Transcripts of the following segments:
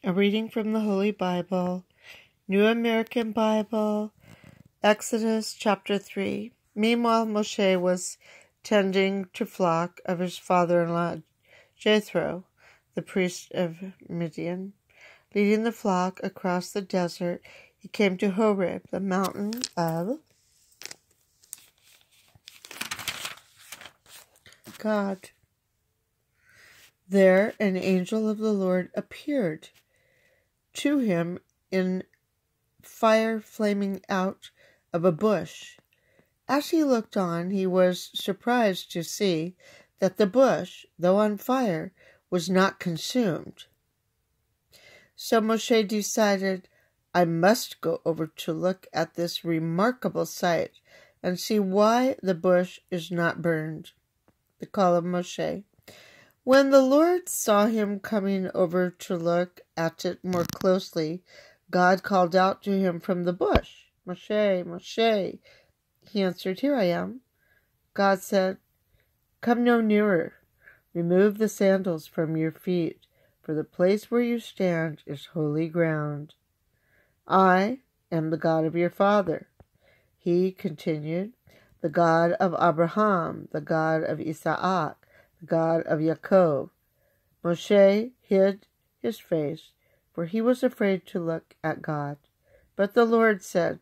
A reading from the Holy Bible, New American Bible, Exodus chapter 3. Meanwhile, Moshe was tending to flock of his father-in-law Jethro, the priest of Midian. Leading the flock across the desert, he came to Horeb, the mountain of God. There an angel of the Lord appeared to him in fire flaming out of a bush. As he looked on, he was surprised to see that the bush, though on fire, was not consumed. So Moshe decided, I must go over to look at this remarkable sight and see why the bush is not burned. The call of Moshe. When the Lord saw him coming over to look at it more closely, God called out to him from the bush, Moshe, Moshe. He answered, Here I am. God said, Come no nearer. Remove the sandals from your feet, for the place where you stand is holy ground. I am the God of your father. He continued, the God of Abraham, the God of Isaac, the God of Jacob. Moshe hid his face, for he was afraid to look at God. But the Lord said,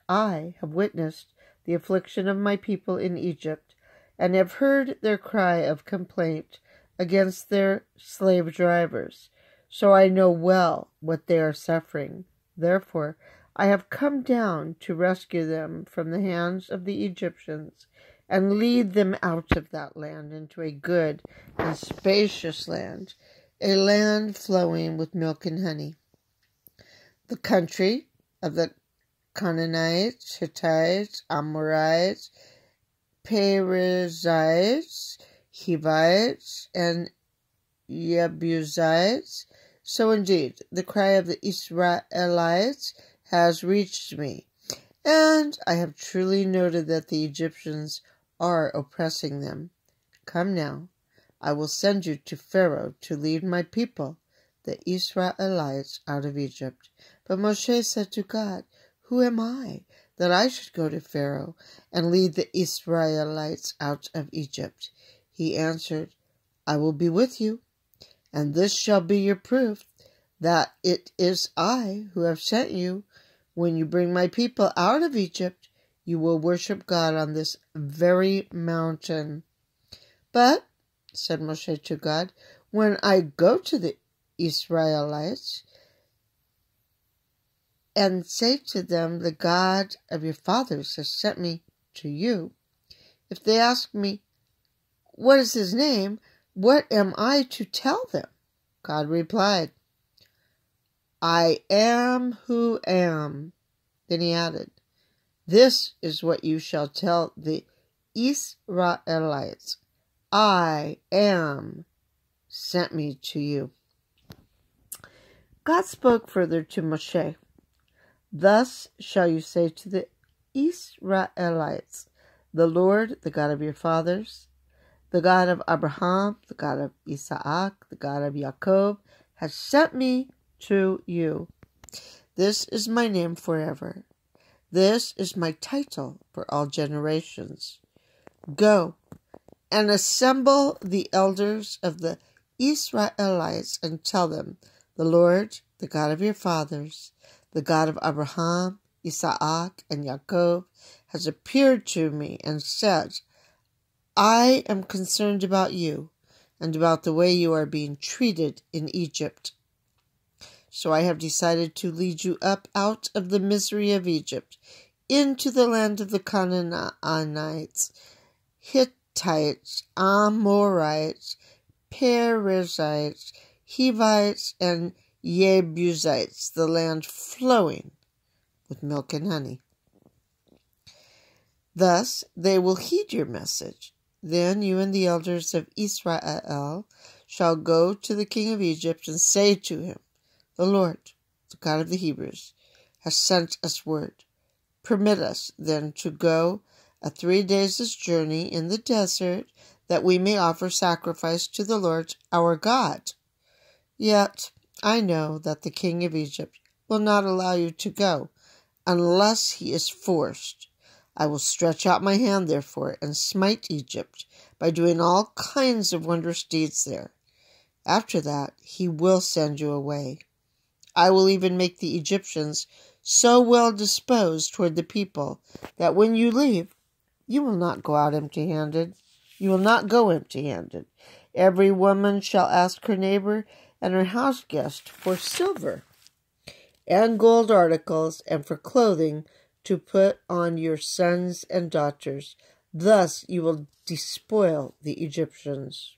I have witnessed the affliction of my people in Egypt, and have heard their cry of complaint against their slave drivers. So I know well what they are suffering. Therefore, I have come down to rescue them from the hands of the Egyptians, and lead them out of that land into a good and spacious land, a land flowing with milk and honey, the country of the Canaanites, Hittites, Amorites, Perizzites, Hivites, and Jebusites. So indeed, the cry of the Israelites has reached me, and I have truly noted that the Egyptians are oppressing them. Come now, I will send you to Pharaoh to lead my people, the Israelites, out of Egypt. But Moshe said to God, Who am I, that I should go to Pharaoh and lead the Israelites out of Egypt? He answered, I will be with you, and this shall be your proof that it is I who have sent you. When you bring my people out of Egypt, you will worship God on this very mountain. But, said Moshe to God, when I go to the Israelites and say to them, the God of your fathers has sent me to you, if they ask me, what is his name? What am I to tell them? God replied, I am who am. Then he added, This is what you shall tell the Israelites. I am sent me to you. God spoke further to Moshe. Thus shall you say to the Israelites, the Lord, the God of your fathers, the God of Abraham, the God of Isaac, the God of Jacob, has sent me to you. This is my name forever. This is my title for all generations. Go and assemble the elders of the Israelites and tell them, the Lord, the God of your fathers, the God of Abraham, Isaac, and Jacob, has appeared to me and said, I am concerned about you and about the way you are being treated in Egypt. So I have decided to lead you up out of the misery of Egypt into the land of the Canaanites, Hittites, Amorites, Perizzites, Hivites, and Jebusites, the land flowing with milk and honey. Thus they will heed your message. Then you and the elders of Israel shall go to the king of Egypt and say to him, the Lord, the God of the Hebrews, has sent us word. Permit us then to go a 3 days' journey in the desert, that we may offer sacrifice to the Lord our God. Yet I know that the king of Egypt will not allow you to go unless he is forced. I will stretch out my hand, therefore, and smite Egypt by doing all kinds of wondrous deeds there. After that, he will send you away. I will even make the Egyptians so well disposed toward the people that when you leave, you will not go out empty-handed. You will not go empty-handed. Every woman shall ask her neighbor and her house guest for silver and gold articles and for clothing to put on your sons and daughters. Thus you will despoil the Egyptians.